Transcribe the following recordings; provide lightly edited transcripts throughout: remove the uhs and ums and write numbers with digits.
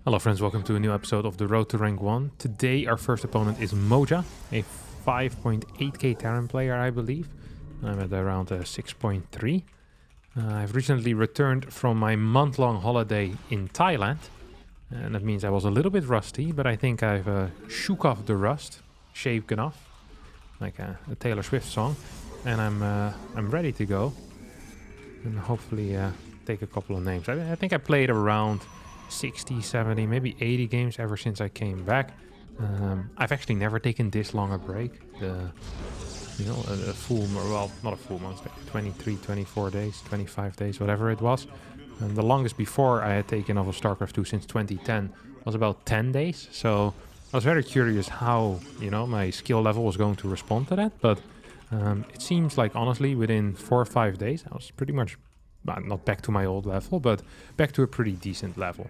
Hello friends, welcome to a new episode of the Road to Rank 1. Today our first opponent is Moja, a 5.8k Terran player I believe. I'm at around 6.3. I've recently returned from my month-long holiday in Thailand. And that means I was a little bit rusty, but I think I've shook off the rust, shaken off, like a Taylor Swift song. And I'm ready to go. And hopefully take a couple of names. I think I played around 60, 70, maybe 80 games ever since I came back. I've actually never taken this long a break. A full, well, not a full month, like 23, 24 days, 25 days, whatever it was. And the longest before I had taken off of StarCraft 2 since 2010 was about 10 days. So I was very curious how, my skill level was going to respond to that. But it seems like, honestly, within 4 or 5 days, I was pretty much not back to my old level, but back to a pretty decent level.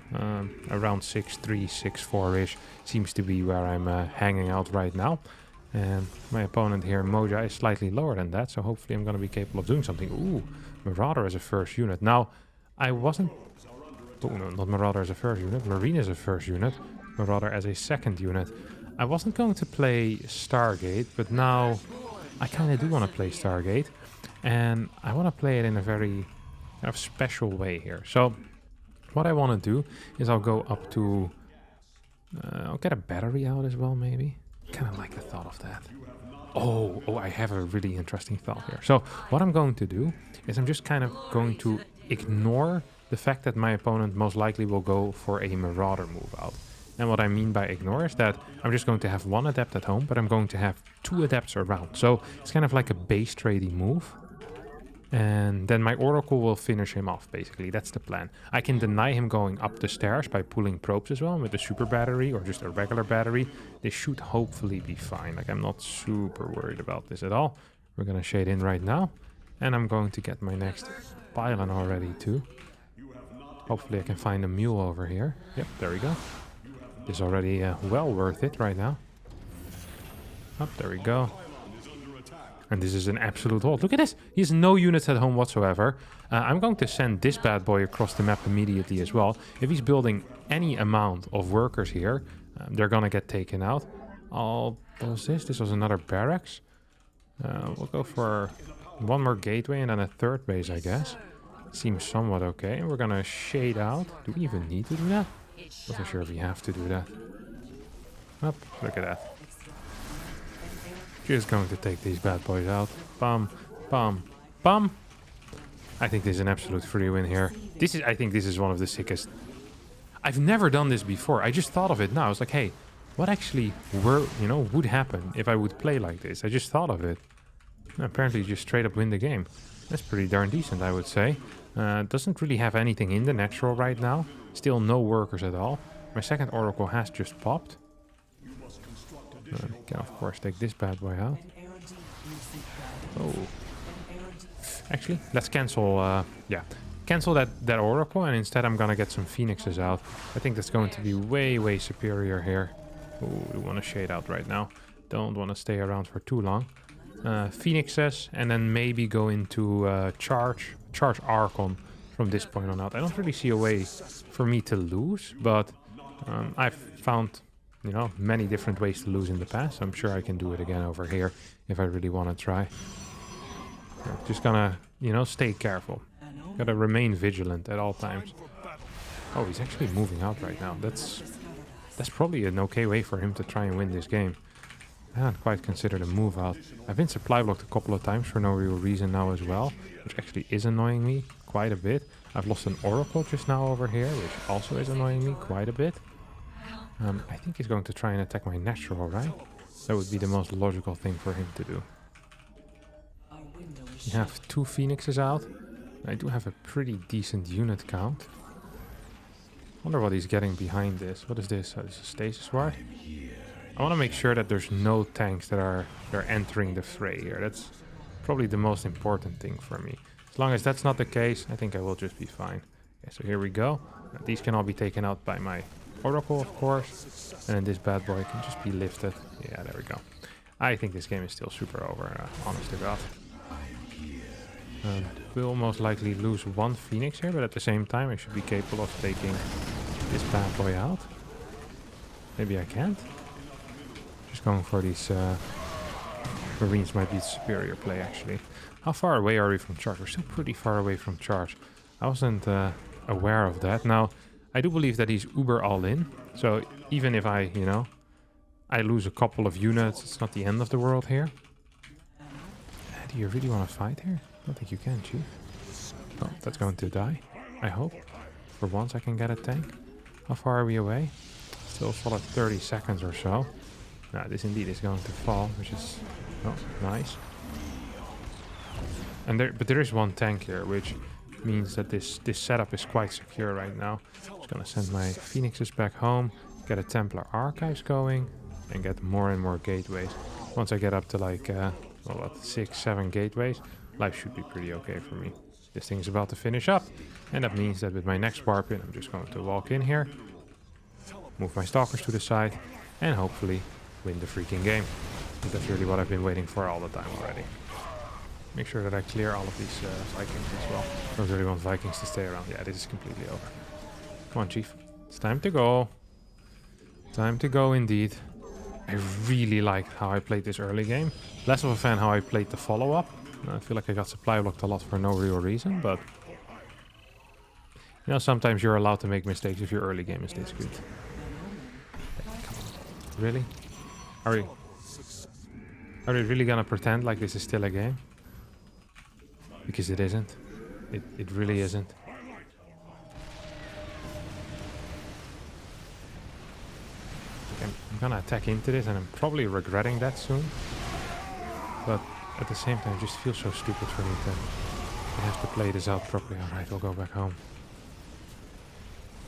Around 6.3, 6.4-ish seems to be where I'm hanging out right now. And my opponent here, Moja, is slightly lower than that, so hopefully I'm going to be capable of doing something. Ooh, Marauder as a first unit. Now, I wasn't... Oh, no, not Marauder as a first unit. Marine as a first unit. Marauder as a second unit. I wasn't going to play Stargate, but now I kind of do want to play Stargate. And I want to play it in a very kind of special way here. So what I want to do is I'll go up to... I'll get a battery out as well, maybe. Kind of like the thought of that. Oh, I have a really interesting thought here. So what I'm going to do is I'm just kind of going to ignore the fact that my opponent most likely will go for a Marauder move out. And what I mean by ignore is that I'm just going to have one adept at home, but I'm going to have 2 adepts around. So it's kind of like a base trading move. And then my Oracle will finish him off, basically. That's the plan. I can deny him going up the stairs by pulling probes as well with a super battery or just a regular battery. This should hopefully be fine. Like, I'm not super worried about this at all. We're going to shade in right now. And I'm going to get my next pylon already too. Hopefully I can find a mule over here. Yep, there we go. This is already well worth it right now. Oh, there we go. And this is an absolute hold. Look at this. He has no units at home whatsoever. I'm going to send this bad boy across the map immediately as well. If he's building any amount of workers here, they're going to get taken out. What was this? This was another barracks. We'll go for one more gateway and then a third base, I guess. Seems somewhat okay. And we're going to shade out. Do we even need to do that? Not so sure if we have to do that. Oh, look at that. Just going to take these bad boys out. Bum, bum, bum. I think this is an absolute free win here. I think this is one of the sickest. I've never done this before. I just thought of it now. I was like, hey, what actually would happen if I would play like this? I just thought of it. And apparently just straight up win the game. That's pretty darn decent, I would say. Doesn't really have anything in the natural right now. Still no workers at all. My second Oracle has just popped. Can of course take this bad boy out. Oh. Actually, let's cancel, cancel that Oracle, and instead I'm gonna get some Phoenixes out. I think that's going to be way, way superior here. Oh, we want to shade out right now. Don't want to stay around for too long. Phoenixes, and then maybe go into charge Archon from this point on out. I don't really see a way for me to lose, but I've found... many different ways to lose in the past. I'm sure I can do it again over here if I really want to try. Just gonna, stay careful. Gotta remain vigilant at all times. Oh, he's actually moving out right now. That's probably an okay way for him to try and win this game. I hadn't quite considered a move out. I've been supply blocked a couple of times for no real reason now as well, which actually is annoying me quite a bit. I've lost an Oracle just now over here, which also is annoying me quite a bit. I think he's going to try and attack my natural, right? That would be the most logical thing for him to do. You have 2 Phoenixes out. I do have a pretty decent unit count. Wonder what he's getting behind this. What is this? This is a stasis ward. I want to make sure that there's no tanks that are entering the fray here. That's probably the most important thing for me. As long as that's not the case, I think I will just be fine. Okay, so here we go. These can all be taken out by my Oracle, of course, and then this bad boy can just be lifted. Yeah, there we go. I think this game is still super over, honest to God. We'll most likely lose 1 Phoenix here, but at the same time I should be capable of taking this bad boy out. Maybe I can't. Just going for these Marines might be superior play actually. How far away are we from charge? We're still pretty far away from charge. I wasn't aware of that. Now, I do believe that he's uber all in. So even if I, you know, I lose a couple of units, it's not the end of the world here. Do you really want to fight here? I don't think you can, Chief. Oh, that's going to die, I hope. For once I can get a tank. How far are we away? Still solid 30 seconds or so. Now, this indeed is going to fall, which is nice. And there is one tank here, which means that this setup is quite secure right now. Just gonna send my Phoenixes back home, get a Templar Archives going, and get more and more gateways. Once I get up to like, 6, 7 gateways, life should be pretty okay for me. This thing is about to finish up, and that means that with my next warp in, I'm just going to walk in here, move my Stalkers to the side, and hopefully win the freaking game. And that's really what I've been waiting for all the time already. Make sure that I clear all of these Vikings as well. I don't really want Vikings to stay around. Yeah, this is completely over. Come on, Chief. It's time to go. Time to go indeed. I really liked how I played this early game. Less of a fan how I played the follow-up. I feel like I got supply blocked a lot for no real reason, but... You know, sometimes you're allowed to make mistakes if your early game is this good. Come on. Really? Are we really gonna pretend like this is still a game? Because it isn't. It really isn't. I'm gonna attack into this and I'm probably regretting that soon. But at the same time, it just feels so stupid for me to have to play this out properly. Alright, we'll go back home.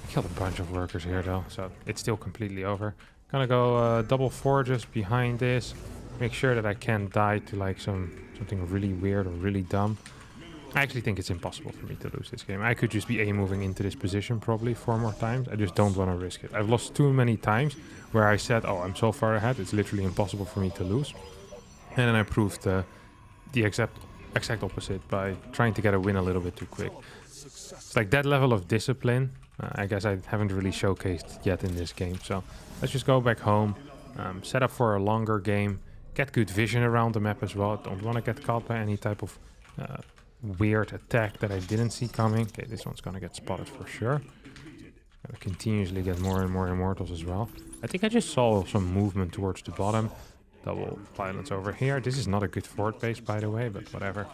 I killed a bunch of workers here though, so it's still completely over. Gonna go double forges behind this. Make sure that I can't die to like something really weird or really dumb. I actually think it's impossible for me to lose this game. I could just be moving into this position probably 4 more times. I just don't want to risk it. I've lost too many times where I said, oh, I'm so far ahead, it's literally impossible for me to lose. And then I proved the exact opposite by trying to get a win a little bit too quick. It's like that level of discipline, I guess I haven't really showcased yet in this game. So let's just go back home, set up for a longer game, get good vision around the map as well. Don't want to get caught by any type of weird attack that I didn't see coming. Okay, this one's gonna get spotted for sure. Gonna continuously get more and more immortals as well. I think I just saw some movement towards the bottom. Double violence over here. This is not a good fort base, by the way, but whatever.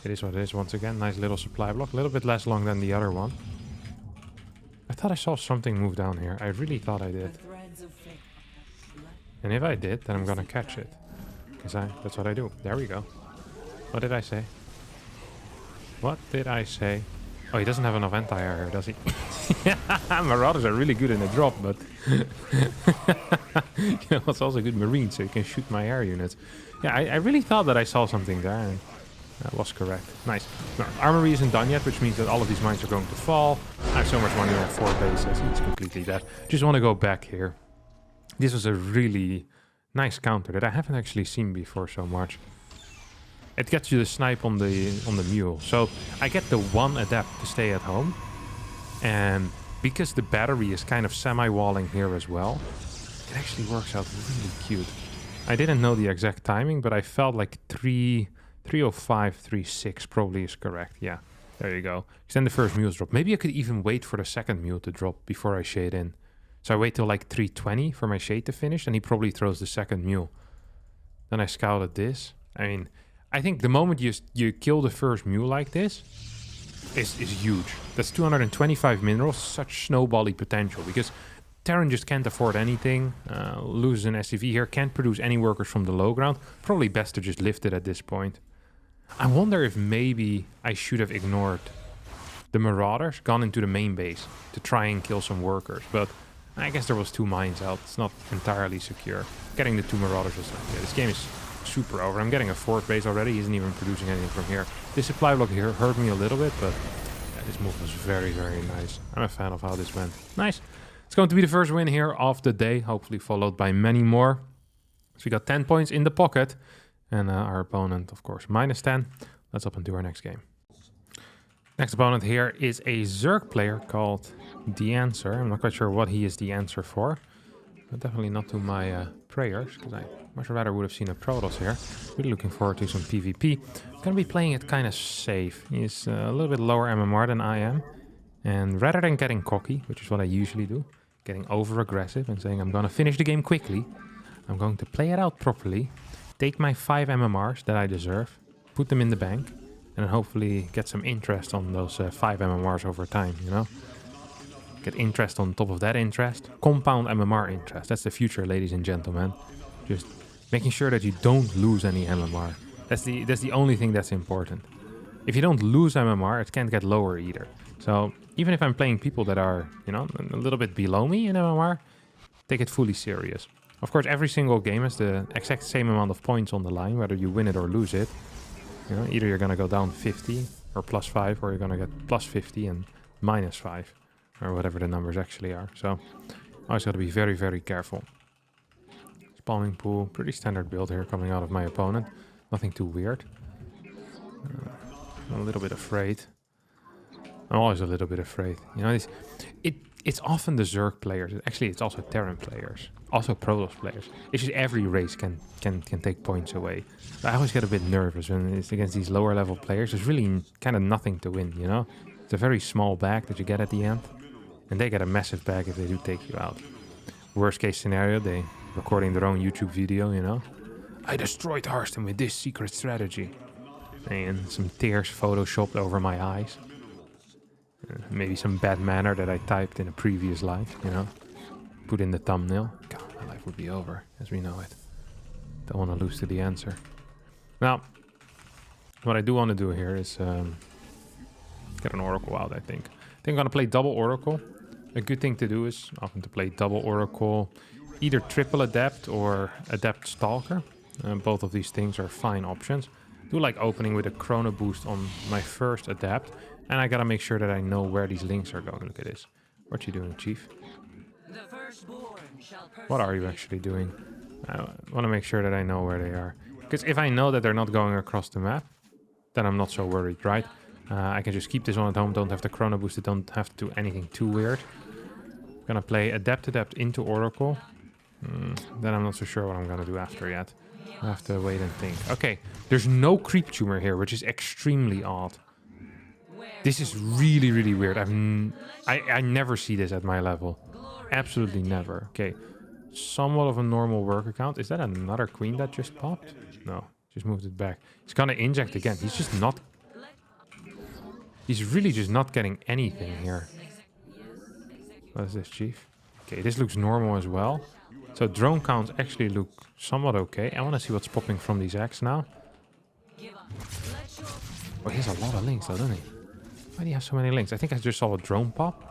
It is what it is once again. Nice little supply block. A little bit less long than the other one. I thought I saw something move down here. I really thought I did. And if I did, then I'm gonna catch it. Because that's what I do. There we go. What did I say? What did I say? Oh, he doesn't have enough anti-air here, does he? Marauders are really good in the drop, but... you know, it's also good Marine, so you can shoot my air units. Yeah, I really thought that I saw something there, and that was correct. Nice. No, armory isn't done yet, which means that all of these mines are going to fall. I have so much money on 4 bases, it's completely dead. Just want to go back here. This was a really nice counter that I haven't actually seen before so much. It gets you the snipe on the mule. So I get the 1 adept to stay at home. And because the battery is kind of semi-walling here as well, it actually works out really cute. I didn't know the exact timing, but I felt like 305, 36 probably is correct. Yeah, there you go. Because then the first mules drop. Maybe I could even wait for the second mule to drop before I shade in. So I wait till like 320 for my shade to finish, and he probably throws the second mule. Then I scouted this. I mean... I think the moment you kill the first mule like this is huge. That's 225 minerals, such snowbally potential, because Terran just can't afford anything, loses an SCV here, can't produce any workers from the low ground. Probably best to just lift it at this point. I wonder if maybe I should have ignored the Marauders, gone into the main base to try and kill some workers, but I guess there was 2 mines out. It's not entirely secure. Getting the 2 Marauders was like, yeah, this game is super over. I'm getting a fort base already. He isn't even producing anything from here. This supply block here hurt me a little bit, but yeah, this move was very, very nice. I'm a fan of how this went. Nice. It's going to be the first win here of the day, hopefully followed by many more. So we got 10 points in the pocket, and our opponent, of course, -10. Let's up into our next game. Next opponent here is a Zerg player called The Answer. I'm not quite sure what he is the answer for. But definitely not to my prayers, because I much rather would have seen a Protoss here. Really looking forward to some PvP. Gonna be playing it kind of safe. He's a little bit lower MMR than I am. And rather than getting cocky, which is what I usually do, getting over-aggressive and saying I'm gonna finish the game quickly, I'm going to play it out properly, take my 5 MMRs that I deserve, put them in the bank, and hopefully get some interest on those 5 MMRs over time, you know? Get interest on top of that interest. Compound MMR interest. That's the future, ladies and gentlemen. Just making sure that you don't lose any MMR. That's the only thing that's important. If you don't lose MMR, it can't get lower either. So even if I'm playing people that are, you know, a little bit below me in MMR, take it fully serious. Of course, every single game has the exact same amount of points on the line, whether you win it or lose it. You know, either you're gonna go down 50 or plus 5, or you're gonna get plus 50 and minus 5, or whatever the numbers actually are. So always gotta be very, very careful. Spawning pool, pretty standard build here coming out of my opponent. Nothing too weird. I'm a little bit afraid. I'm always a little bit afraid. You know, it's often the Zerg players. Actually, it's also Terran players. Also Protoss players. It's just every race can take points away. I always get a bit nervous when it's against these lower level players. There's really kind of nothing to win, you know? It's a very small bag that you get at the end. And they get a massive bag if they do take you out. Worst case scenario, they recording their own YouTube video, you know? I destroyed Harstem with this secret strategy. And some tears photoshopped over my eyes. Maybe some bad manner that I typed in a previous life, you know? Put in the thumbnail. God, my life would be over, as we know it. Don't want to lose to The Answer. Now, what I do want to do here is get an Oracle out, I think. I think I'm going to play double Oracle. A good thing to do is often to play double Oracle, either triple Adept or Adept Stalker. Both of these things are fine options. I do like opening with a Chrono Boost on my first Adept. And I gotta make sure that I know where these links are going. Look at this. What you doing, Chief? What are you actually doing? I want to make sure that I know where they are. Because if I know that they're not going across the map, then I'm not so worried, right? I can just keep this on at home, don't have to Chrono Boost it, don't have to do anything too weird. I'm gonna play Adept into Oracle. Then I'm not so sure what I'm gonna do after yet. I have to wait and think. Okay, there's no creep tumor here, which is extremely odd. This is really, really weird. I never see this at my level. Absolutely never. Okay, somewhat of a normal work account. Is that another queen that just popped? No, just moved it back. He's gonna inject again. He's just not... He's really just not getting anything here. What is this, Chief? Okay, this looks normal as well. So drone counts actually look somewhat okay. I want to see what's popping from these eggs now. Oh, he has a lot of links though, doesn't he? Why do you have so many links? I think I just saw a drone pop.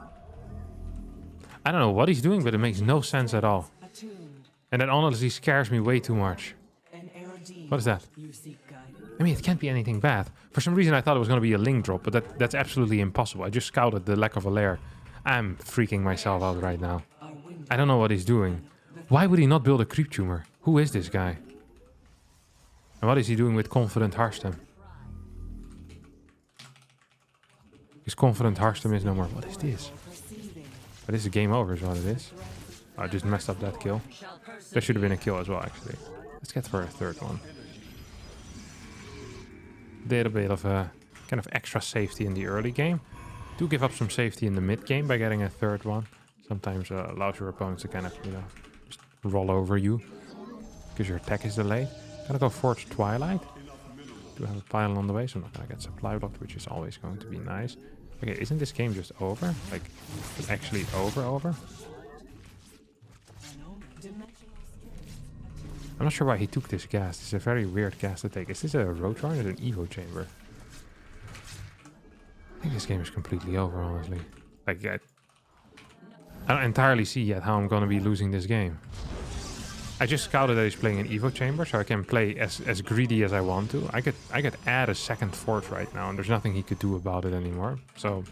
I don't know what he's doing, but it makes no sense at all. And that honestly scares me way too much. What is that? I mean, it can't be anything bad. For some reason, I thought it was going to be a link drop, but that's absolutely impossible. I just scouted the lack of a lair. I'm freaking myself out right now. I don't know what he's doing. Why would he not build a creep tumor? Who is this guy? And what is he doing with Confident Harstem? His Confident Harstem is no more. What is this? But this is game over is what it is. I just messed up that kill. That should have been a kill as well, actually. Let's get for a third one. Did a bit of a kind of extra safety in the early game. Do give up some safety in the mid game by getting a third one. Sometimes allows your opponents to kind of, you know, just roll over you because your attack is delayed. Gonna go Forge Twilight. Do have a pile on the way, so I'm not gonna get supply blocked, which is always going to be nice. Okay, isn't this game just over? Like, it's actually over? I'm not sure why he took this gas. It's a very weird gas to take. Is this a Rotor or an Evo chamber? I think this game is completely over, honestly. Like, I don't entirely see yet how I'm gonna be losing this game. I just scouted that he's playing an Evo chamber, so I can play as greedy as I want to. I could add a second fort right now, and there's nothing he could do about it anymore. So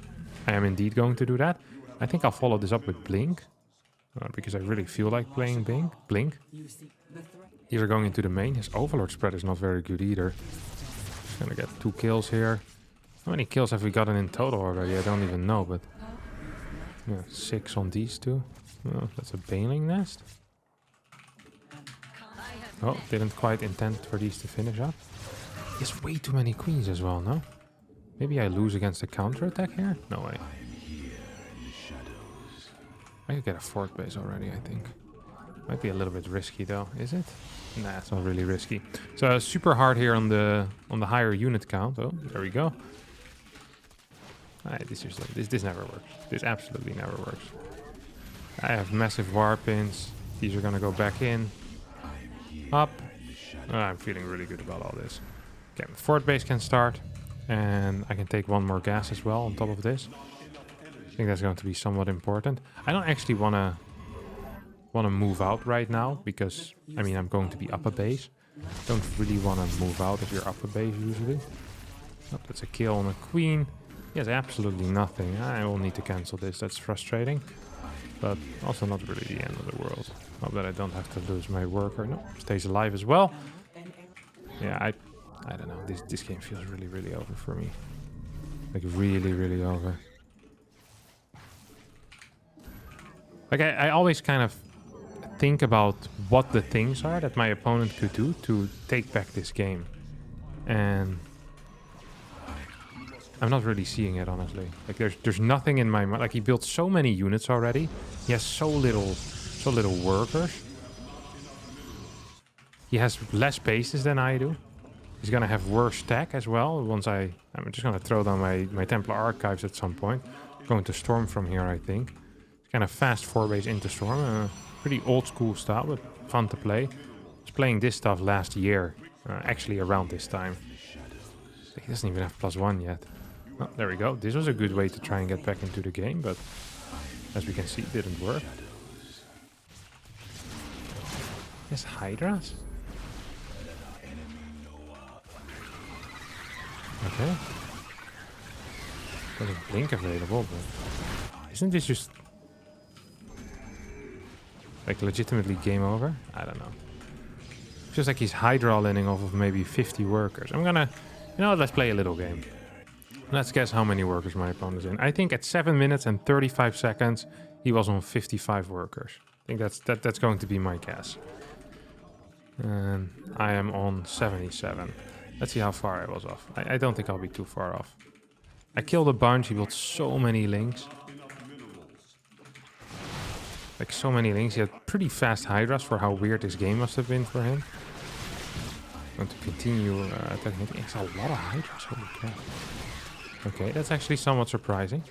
I am indeed going to do that. I think I'll follow this up with Blink, because I really feel like playing Blink. He's going into the main. His Overlord spread is not very good either. Just gonna get 2 kills here. How many kills have we gotten in total already? I don't even know, but... Yeah, 6 on these two. Oh, that's a baneling nest. Oh, didn't quite intend for these to finish up. There's way too many queens as well, no? Maybe I lose against the counter attack here? No way. I could get a fort base already, I think. Might be a little bit risky though, is it? Nah, it's not really risky. So super hard here on the higher unit count. Oh, there we go. This never works. This absolutely never works. I have massive war pins. These are gonna go back in. Up. I'm feeling really good about all this. Okay, fort base can start. And I can take one more gas as well on top of this. I think that's going to be somewhat important. I don't actually want to move out right now because, I mean, I'm going to be up a base. Don't really want to move out if you're up a base usually. Oh, that's a kill on a queen. He has absolutely nothing. I will need to cancel this. That's frustrating. But also not really the end of the world. Hope that I don't have to lose my worker. No, stays alive as well. Yeah, I don't know. This game feels really, really over for me. Like really, really over. Like I always kind of think about what the things are that my opponent could do to take back this game. And I'm not really seeing it, honestly. Like there's nothing in my mind. Like he built so many units already. He has so little workers. He has less bases than I do. He's gonna have worse tech as well. I'm just gonna throw down my Templar archives at some point. Going to storm from here, I think. It's kind of fast 4-base into storm. Pretty old school style, but fun to play. I was playing this stuff last year, actually around this time. He doesn't even have +1 yet. Oh, there we go. This was a good way to try and get back into the game, but as we can see, it didn't work. Yes, Hydras. Okay. There's a blink available, but isn't this just like legitimately game over? I don't know. Feels like he's hydra-lining off of maybe 50 workers. I'm gonna, let's play a little game. Let's guess how many workers my opponent is in. I think at 7 minutes and 35 seconds, he was on 55 workers. I think that's going to be my guess. And I am on 77. Let's see how far I was off. I don't think I'll be too far off. I killed a bunch. He built so many links. Like so many links. He had pretty fast hydras for how weird this game must have been for him. I'm going to continue attacking. It's a lot of hydras. Holy crap. Okay, that's actually somewhat surprising.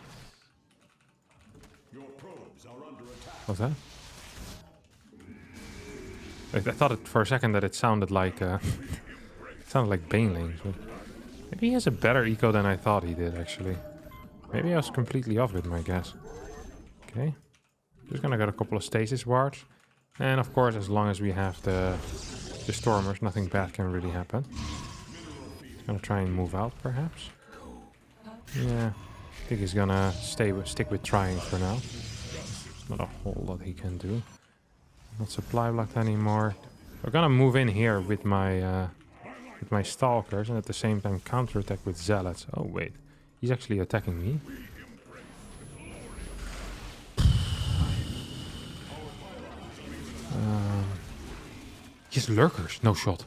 What's that? I thought for a second that it sounded like banelings, but maybe he has a better eco than I thought he did, actually. Maybe I was completely off with my guess. Okay. Just gonna get a couple of stasis wards. And of course, as long as we have the stormers, nothing bad can really happen. Gonna try and move out, perhaps. Yeah, I think he's gonna stick with trying for now. There's not a whole lot he can do. Not supply blocked anymore. We're gonna move in here with my stalkers and at the same time counterattack with zealots. Oh wait, he's actually attacking me. He has lurkers, no shot.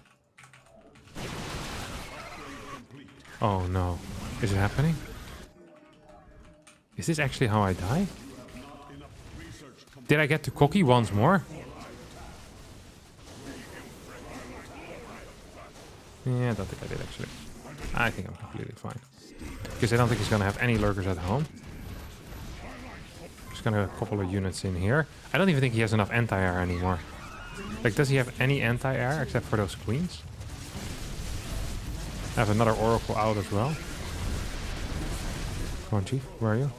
Oh no, is it happening? Is this actually how I die? Did I get to cocky once more? Yeah, I don't think I did actually. I think I'm completely fine. Because I don't think he's gonna have any lurkers at home. Just gonna have a couple of units in here. I don't even think he has enough anti-air anymore. Like, does he have any anti-air except for those queens? I have another oracle out as well. Come on, Chief, where are you?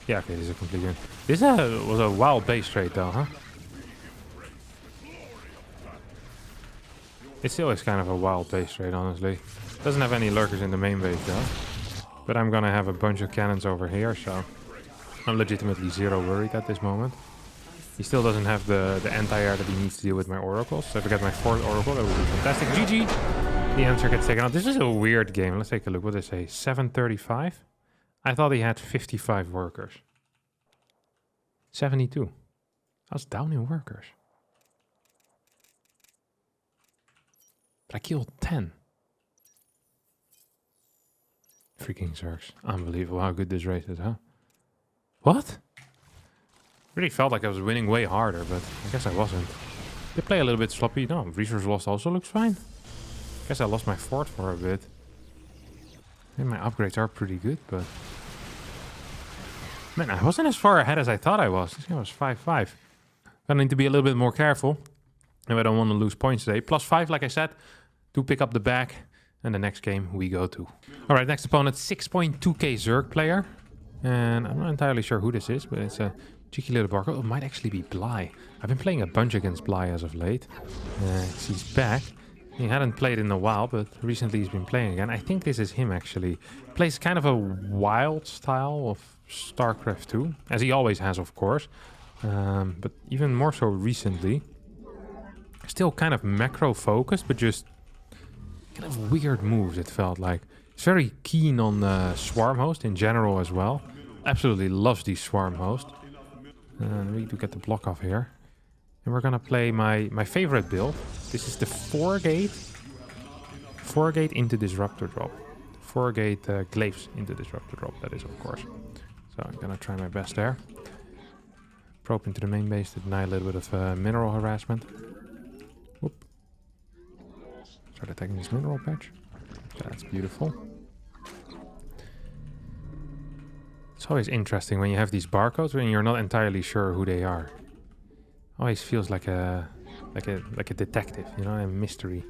Yeah, okay, this is a complete unit. This was a wild base trade though, huh? It still is kind of a wild base trade, honestly. Doesn't have any lurkers in the main base though. But I'm gonna have a bunch of cannons over here, so I'm legitimately zero worried at this moment. He still doesn't have the anti-air that he needs to deal with my oracles. So if I get my 4th oracle, that would be fantastic. GG! The answer gets taken out. This is a weird game. Let's take a look. What does it say? 735? I thought he had 55 workers. 72. I was down in workers. But I killed 10. Freaking Zergs. Unbelievable how good this race is, huh? What? Really felt like I was winning way harder, but I guess I wasn't. They play a little bit sloppy. No, resource lost also looks fine. Guess I lost my fort for a bit. And my upgrades are pretty good, but... Man, I wasn't as far ahead as I thought I was. This guy was 5-5. I need to be a little bit more careful. And I don't want to lose points today. +5, like I said, to pick up the bag. And the next game we go to. Alright, next opponent, 6.2k Zerg player. And I'm not entirely sure who this is, but it's a cheeky little barcode. It might actually be Bly. I've been playing a bunch against Bly as of late. He's back. He hadn't played in a while, but recently he's been playing again. I think this is him, actually. Plays kind of a wild style of StarCraft 2, as he always has, of course. But even more so recently. Still kind of macro-focused, but just kind of weird moves, it felt like. He's very keen on Swarm Host in general as well. Absolutely loves these Swarm Host. We need to get the block off here. And we're gonna play my favorite build. This is the 4-gate. 4-gate into Disruptor Drop. 4-gate Glaives into Disruptor Drop, that is, of course. So I'm gonna try my best there. Probe into the main base to deny a little bit of mineral harassment. Whoop. Start attacking this mineral patch. That's beautiful. It's always interesting when you have these barcodes when you're not entirely sure who they are. Always feels like a detective, you know, a mystery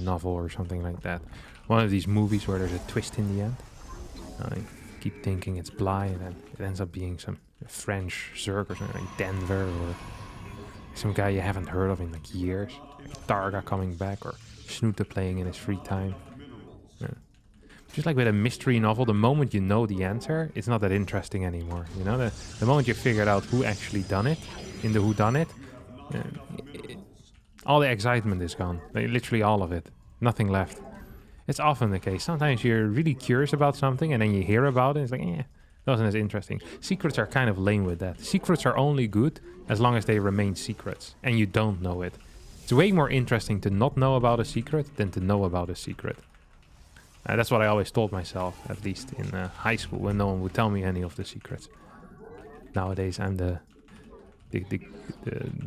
novel or something like that. One of these movies where there's a twist in the end. I keep thinking it's Bly, and then it ends up being some French Zerg or something like Denver, or some guy you haven't heard of in like years. Like Targa coming back, or Snoota playing in his free time. Yeah. Just like with a mystery novel, the moment you know the answer, it's not that interesting anymore. You know, the moment you figured out who actually done it, in the whodunit, all the excitement is gone. Like, literally all of it. Nothing left. It's often the case. Sometimes you're really curious about something and then you hear about it and it's like, wasn't as interesting. Secrets are kind of lame with that. Secrets are only good as long as they remain secrets and you don't know it. It's way more interesting to not know about a secret than to know about a secret. That's what I always told myself, at least in high school, when no one would tell me any of the secrets. Nowadays, I'm the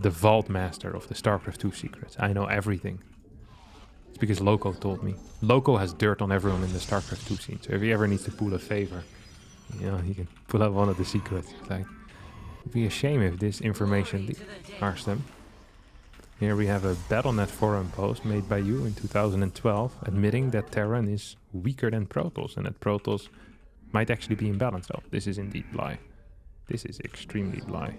vault master of the StarCraft 2 secrets. I know everything. It's because Loco told me. Loco has dirt on everyone in the StarCraft 2 scene, so if he ever needs to pull a favor, you know, he can pull out one of the secrets. It's like, it'd be a shame if this information Harstem. Here we have a Battle.net forum post made by you in 2012, admitting that Terran is weaker than Protoss, and that Protoss might actually be imbalanced. Oh, this is indeed Bly. This is extremely Bly.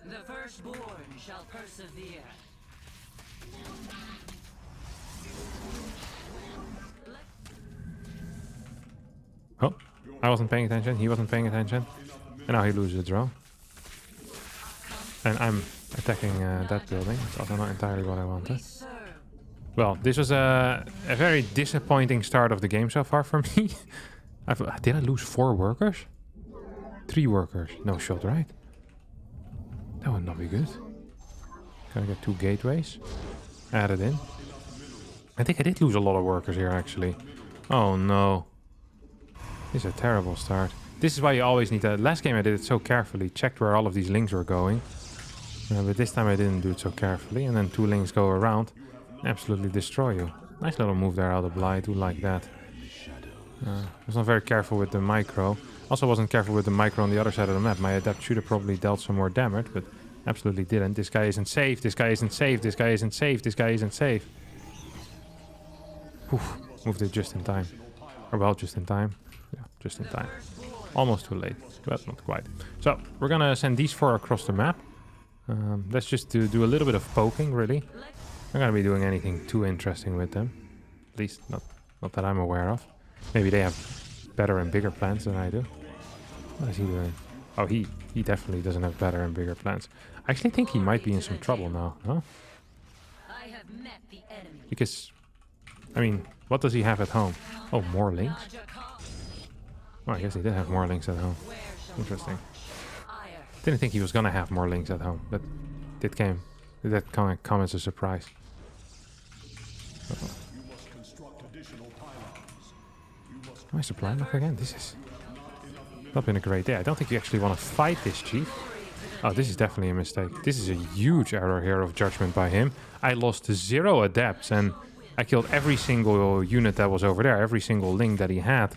The firstborn shall persevere. Oh, I wasn't paying attention. He wasn't paying attention. And now he loses the drone. And I'm attacking that building. It's also not entirely what I wanted. Well, this was a very disappointing start of the game so far for me. Did I lose 4 workers? 3 workers. No shot, right? That would not be good. Gotta get 2 gateways added in. I think I did lose a lot of workers here, actually. Oh no. This is a terrible start. This is why you always need to... Last game I did it so carefully. Checked where all of these links were going. But this time I didn't do it so carefully. And then 2 links go around. Absolutely destroy you. Nice little move there out of Bly. I do like that. I was not very careful with the micro. Also wasn't careful with the micro on the other side of the map. My adept should have probably dealt some more damage, but absolutely didn't. This guy isn't safe. This guy isn't safe. This guy isn't safe. This guy isn't safe. Oof, moved it just in time. Or well, just in time. Yeah, just in time. Almost too late, but not quite. So, we're gonna send these 4 across the map. Let's just do a little bit of poking, really. I'm not gonna be doing anything too interesting with them. At least not that I'm aware of. Maybe they have better and bigger plans than I do. What is he doing? Oh, he definitely doesn't have better and bigger plans. I actually think he might be in some trouble now, huh? I have met the enemy. Because, I mean, what does he have at home? Oh, more links? Oh, I guess he did have more links at home. Interesting. Didn't think he was gonna have more links at home, but that come as a surprise. Uh-oh. My supply lock again? This is not been a great day. I don't think you actually want to fight this chief. Oh, this is definitely a mistake. This is a huge error here of judgment by him. I lost 0 adepts and I killed every single unit that was over there. Every single link that he had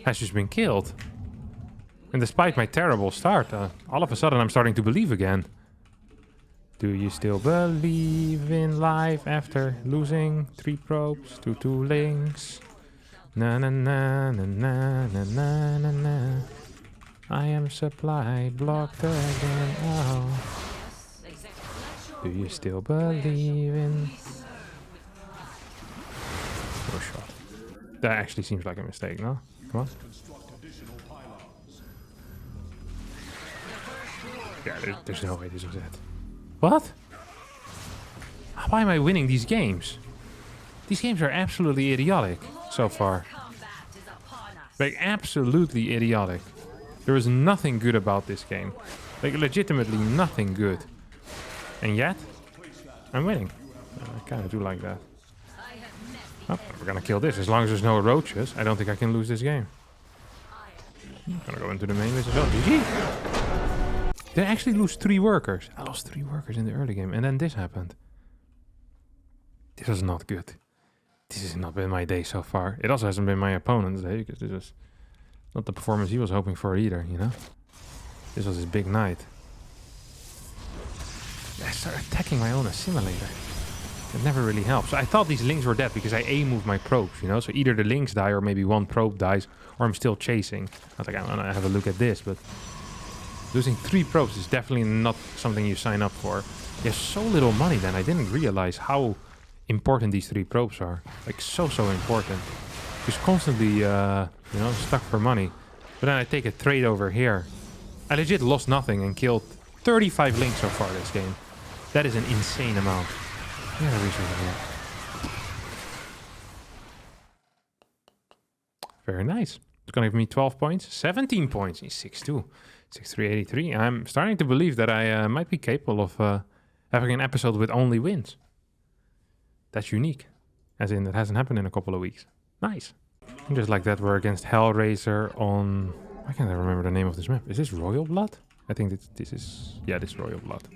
has just been killed. And despite my terrible start, all of a sudden I'm starting to believe again. Do you still believe in life after losing 3 probes to 2 links? Na na na na na na na na na. I am supply blocked again. Oh. Do you still believe in? Oh shot. That actually seems like a mistake, no? Come on. Yeah, there's no way this was it. What? Why am I winning these games? These games are absolutely idiotic so far. Like, absolutely idiotic. There is nothing good about this game. Like, legitimately nothing good. And yet, I'm winning. I kind of do like that. Oh, we're gonna kill this. As long as there's no roaches, I don't think I can lose this game. I'm gonna go into the main list as well. GG! Did I actually lose 3 workers? I lost 3 workers in the early game, and then this happened. This was not good. This has not been my day so far. It also hasn't been my opponent's day, because this was not the performance he was hoping for either, you know? This was his big night. I started attacking my own assimilator. It never really helps. So I thought these links were dead because I A-moved my probes, you know? So either the links die or maybe 1 probe dies, or I'm still chasing. I was like, I'm gonna have a look at this, but losing 3 probes is definitely not something you sign up for. You have so little money then, I didn't realize how important these 3 probes are. Like, so important. Just constantly, you know, stuck for money. But then I take a trade over here. I legit lost nothing and killed 35 links so far this game. That is an insane amount. Yeah, resources here. Very nice. It's gonna give me 12 points. 17 points. He's 6-2. 6-3-83. I'm starting to believe that I might be capable of having an episode with only wins. That's unique. As in, it hasn't happened in a couple of weeks. Nice. And just like that, we're against Hellraiser on... Why can't I remember the name of this map? Is this Royal Blood? I think this is... Yeah, this is Royal Blood.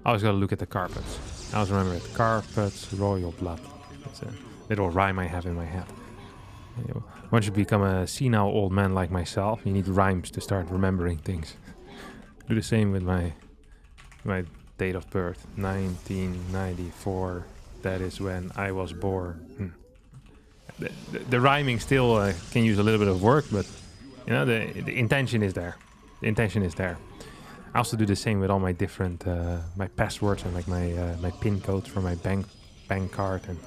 I always gotta look at the carpets. I always remember it. Carpets, Royal Blood. It's a little rhyme I have in my head. Once you become a senile old man like myself, you need rhymes to start remembering things. Do the same with my date of birth. 1994. That is when I was born. The rhyming still can use a little bit of work, but you know the intention is there. The intention is there. I also do the same with all my different my passwords and like my PIN codes for my bank card and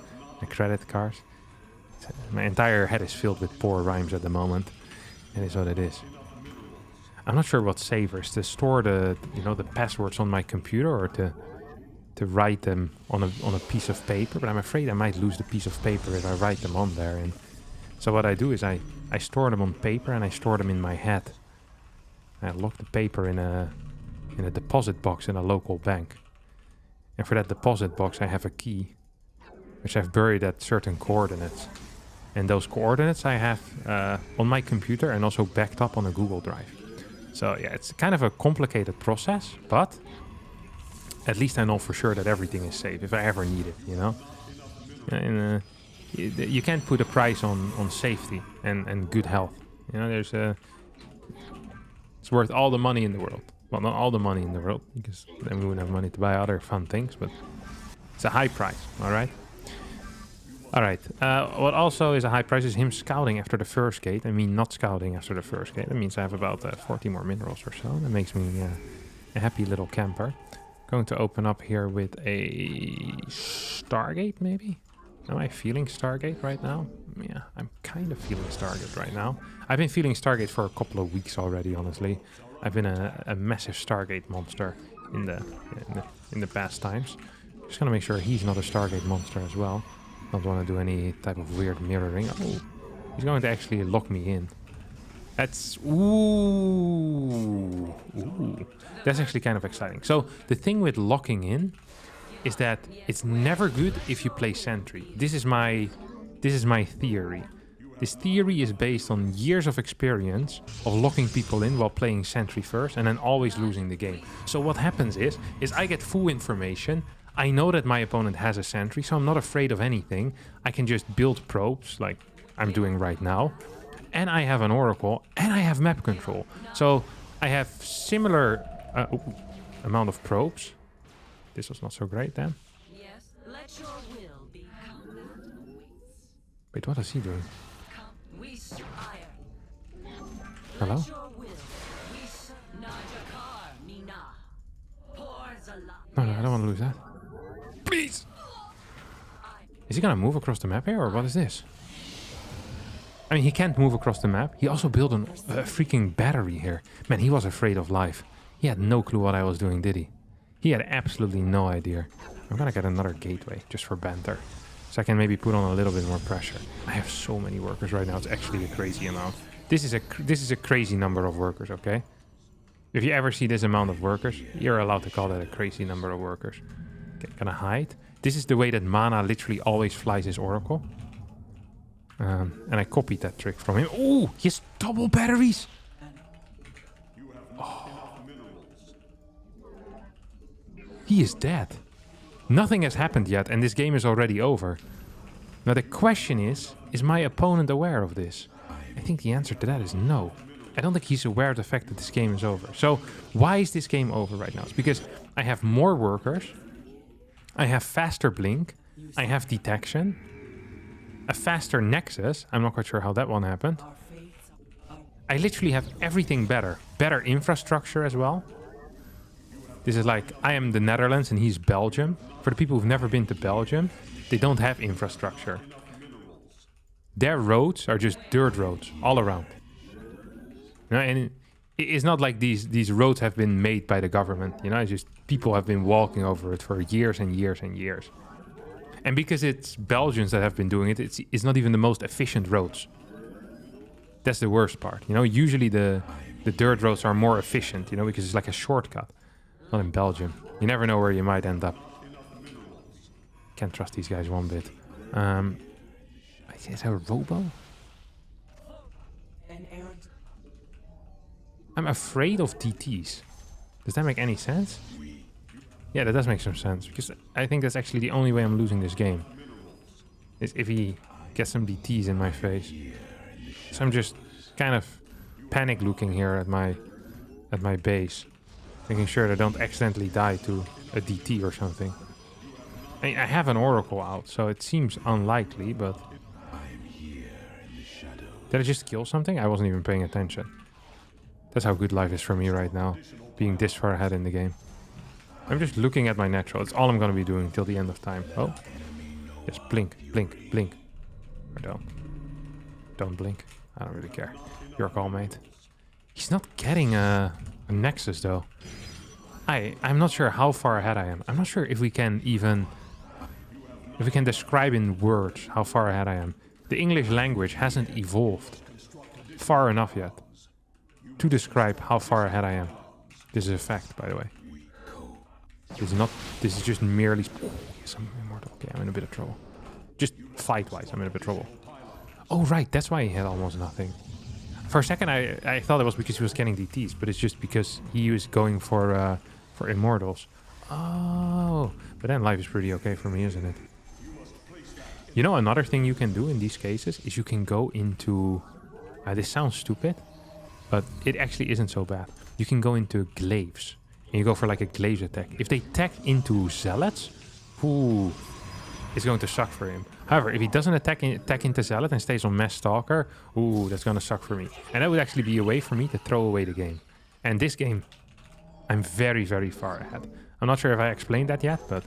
my credit cards. My entire head is filled with poor rhymes at the moment, and it's what it is. I'm not sure what's safer, is to store the passwords on my computer or to write them on a piece of paper, but I'm afraid I might lose the piece of paper if I write them on there. And so what I do is I store them on paper and I store them in my head. I lock the paper in a deposit box in a local bank. And for that deposit box I have a key, which I've buried at certain coordinates. And those coordinates I have on my computer and also backed up on a Google Drive. So yeah, it's kind of a complicated process, but at least I know for sure that everything is safe if I ever need it, you know? And you can't put a price on safety and good health. You know, it's worth all the money in the world. Well, not all the money in the world, because then we wouldn't have money to buy other fun things, but it's a high price, all right? All right, what also is a high price is him scouting after the first gate. I mean, not scouting after the first gate. That means I have about 40 more minerals or so. That makes me a happy little camper. Going to open up here with a Stargate, maybe? Am I feeling Stargate right now? Yeah, I'm kind of feeling Stargate right now. I've been feeling Stargate for a couple of weeks already, honestly. I've been a massive Stargate monster in the past times. Just gonna make sure he's not a Stargate monster as well. Don't want to do any type of weird mirroring. Oh, he's going to actually lock me in. That's... Ooh. That's actually kind of exciting. So the thing with locking in is that it's never good if you play Sentry. This is my theory. This theory is based on years of experience of locking people in while playing Sentry first and then always losing the game. So what happens is I get full information. I know that my opponent has a Sentry, so I'm not afraid of anything. I can just build probes like I'm doing right now. And I have an Oracle and I have map control. So I have similar amount of probes. This was not so great then. Yes, let your will be combat waits. Wait, what is he doing? We iron. Hello? Let your will. We Najakar Mina. Pours a lot. No, I don't want to lose that. Please! Is he gonna move across the map here, or what is this? I mean, he can't move across the map. He also built a freaking battery here. Man, he was afraid of life. He had no clue what I was doing, did he? He had absolutely no idea. I'm gonna get another gateway, just for banter. So I can maybe put on a little bit more pressure. I have so many workers right now, it's actually a crazy amount. This is a crazy number of workers, okay? If you ever see this amount of workers, you're allowed to call that a crazy number of workers. Okay, gonna hide. This is the way that Mana literally always flies his Oracle. And I copied that trick from him. Oh, he has double batteries! Oh. He is dead. Nothing has happened yet, and this game is already over. Now the question is my opponent aware of this? I think the answer to that is no. I don't think he's aware of the fact that this game is over. So why is this game over right now? It's because I have more workers, I have faster blink, I have detection, a faster nexus. I'm not quite sure how that one happened. I literally have everything better. Better infrastructure as well. This is like, I am the Netherlands and he's Belgium. For the people who've never been to Belgium, they don't have infrastructure. Their roads are just dirt roads all around. You know, and it's not like these roads have been made by the government. You know, it's just people have been walking over it for years and years and years. And because it's Belgians that have been doing it, it's not even the most efficient roads. That's the worst part. You know, usually the dirt roads are more efficient, you know, because it's like a shortcut. Not in Belgium. You never know where you might end up. Can't trust these guys one bit. Is there a robo? I'm afraid of DTs. Does that make any sense? Yeah, that does make some sense. Because I think that's actually the only way I'm losing this game. Is if he gets some DTs in my face. So I'm just kind of panic looking here at my base. Making sure that I don't accidentally die to a DT or something. I mean, I have an Oracle out, so it seems unlikely, but... Did I just kill something? I wasn't even paying attention. That's how good life is for me right now. Being this far ahead in the game. I'm just looking at my natural. It's all I'm going to be doing till the end of time. Oh. Just blink, blink, blink. Or don't. Don't blink. I don't really care. Your call, mate. He's not getting a nexus, though. I'm not sure how far ahead I am. I'm not sure if we can even... If we can describe in words how far ahead I am. The English language hasn't evolved far enough yet to describe how far ahead I am. This is a fact, by the way. This is just merely... Oh, yes, I'm immortal. Okay, I'm in a bit of trouble. Just fight-wise, I'm in a bit of trouble. Oh, right, that's why he had almost nothing. For a second, I thought it was because he was getting DTs, but it's just because he was going for immortals. Oh, but then life is pretty okay for me, isn't it? You know, another thing you can do in these cases is you can go into... this sounds stupid, but it actually isn't so bad. You can go into glaives, and you go for like a glaives attack. If they attack into zealots, ooh, it's going to suck for him. However, if he doesn't attack into zealot and stays on mass stalker, ooh, that's going to suck for me. And that would actually be a way for me to throw away the game. And this game, I'm very, very far ahead. I'm not sure if I explained that yet, but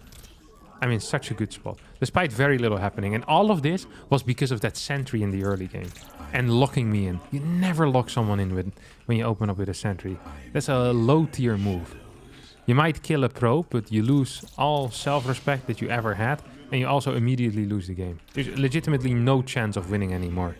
I'm in such a good spot, despite very little happening. And all of this was because of that sentry in the early game and locking me in. You never lock someone in when you open up with a sentry. That's a low tier move. You might kill a probe, but you lose all self-respect that you ever had, and you also immediately lose the game. There's legitimately no chance of winning anymore.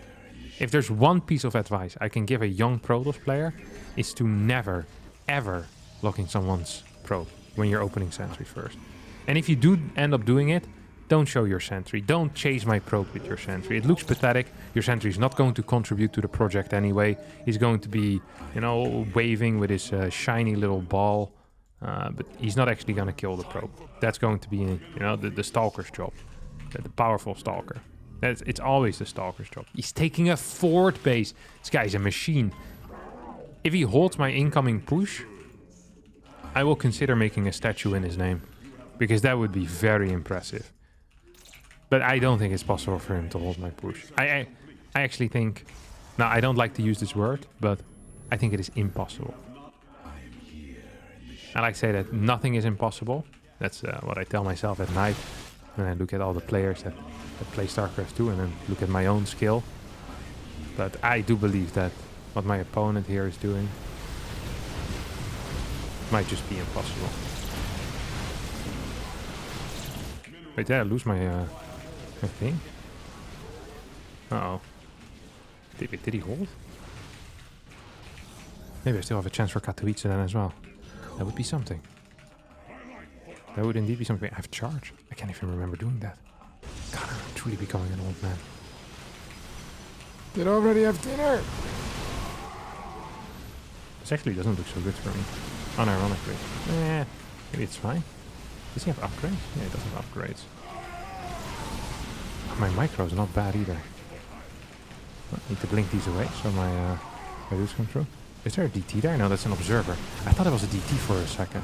If there's one piece of advice I can give a young Protoss player, it's to never, ever lock in someone's probe when you're opening sentry first. And if you do end up doing it, don't show your sentry. Don't chase my probe with your sentry. It looks pathetic. Your sentry is not going to contribute to the project anyway. He's going to be, you know, waving with his shiny little ball. But he's not actually going to kill the probe. That's going to be, you know, the stalker's job. The powerful stalker. It's always the stalker's job. He's taking a forward base. This guy's a machine. If he holds my incoming push, I will consider making a statue in his name. Because that would be very impressive. But I don't think it's possible for him to hold my push. I actually think... Now, I don't like to use this word, but I think it is impossible. I like to say that nothing is impossible. That's what I tell myself at night. When I look at all the players that play StarCraft 2 and then look at my own skill. But I do believe that what my opponent here is doing might just be impossible. Wait, did I lose my thing? Uh-oh. Did he hold? Maybe I still have a chance for Katowice then as well. That would be something. That would indeed be something. I have charge. I can't even remember doing that. God, I'm truly becoming an old man. Did I already have dinner? This actually doesn't look so good for me. Unironically. Maybe it's fine. Does he have upgrades? Yeah, he does have upgrades. My micro is not bad either. I need to blink these away so my dudes come through. Is there a DT there? No, that's an observer. I thought it was a DT for a second.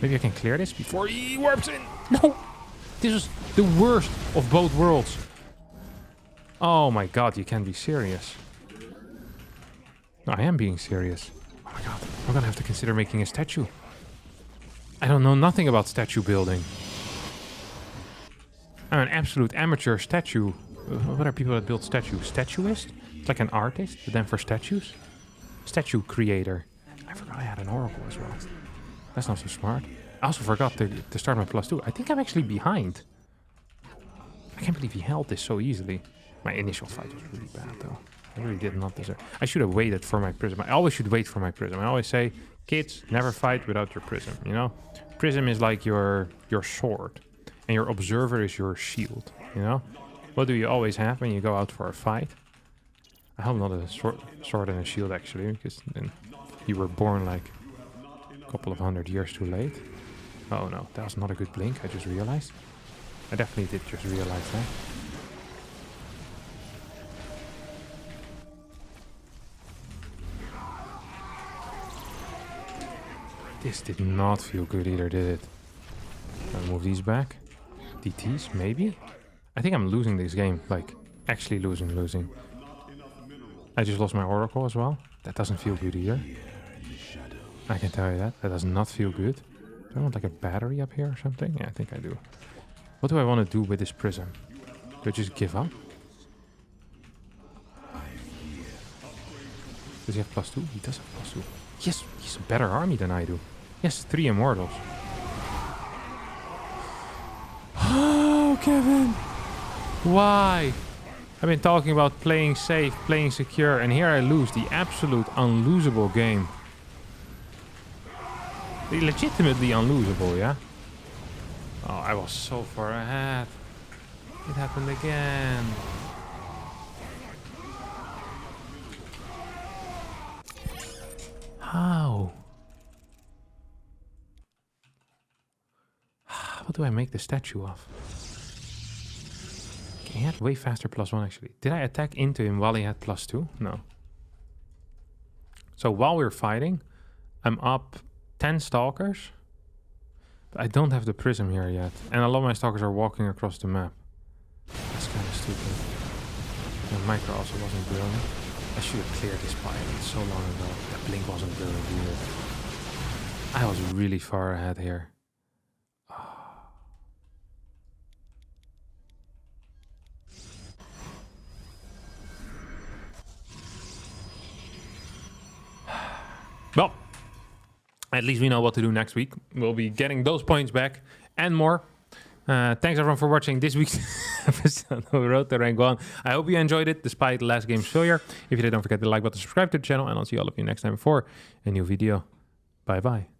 Maybe I can clear this before he warps in. No! This is the worst of both worlds. Oh my god, you can't be serious. No, I am being serious. Oh my god, I'm gonna have to consider making a statue. I don't know nothing about statue building. I'm an absolute amateur statue. What are people that build statues? Statuist? It's like an artist, but then for statues? Statue creator. I forgot I had an oracle as well. That's not so smart. I also forgot to start my +2. I think I'm actually behind. I can't believe he held this so easily. My initial fight was really bad though. I really did not deserve. I should have waited for my prism. I always should wait for my prism. I always say, kids, never fight without your prism, you know? Prism is like your sword. And your observer is your shield, you know? What do you always have when you go out for a fight? I hope not a sword and a shield actually, because then you were born like a couple of 100 years too late. Oh no, that was not a good blink, I just realized. I definitely did just realize that. This did not feel good either, did it? I'll move these back. DTs, maybe? I think I'm losing this game. Like, actually losing. I just lost my Oracle as well. That doesn't feel good either. I can tell you that. That does not feel good. Do I want like a battery up here or something? Yeah, I think I do. What do I want to do with this prism? Do I just give up? Does he have +2? He does have +2. Yes, he's a better army than I do. Yes, 3 immortals. Oh, Kevin! Why? I've been talking about playing safe, playing secure, and here I lose the absolute unlosable game. Legitimately unlosable, yeah? Oh, I was so far ahead. It happened again. How? What do I make the statue of? Okay, he had way faster +1 actually. Did I attack into him while he had +2? No. So while we're fighting, I'm up 10 stalkers. But I don't have the prism here yet. And a lot of my stalkers are walking across the map. That's kind of stupid. My micro also wasn't brilliant. I should have cleared this pilot so long ago. That blink wasn't brilliant either. I was really far ahead here. Well, at least we know what to do next week. We'll be getting those points back and more. Thanks everyone for watching this week's episode of Road to Rank 1. I hope you enjoyed it despite last game's failure. If you did, don't forget to like button, subscribe to the channel, and I'll see all of you next time for a new video. Bye bye.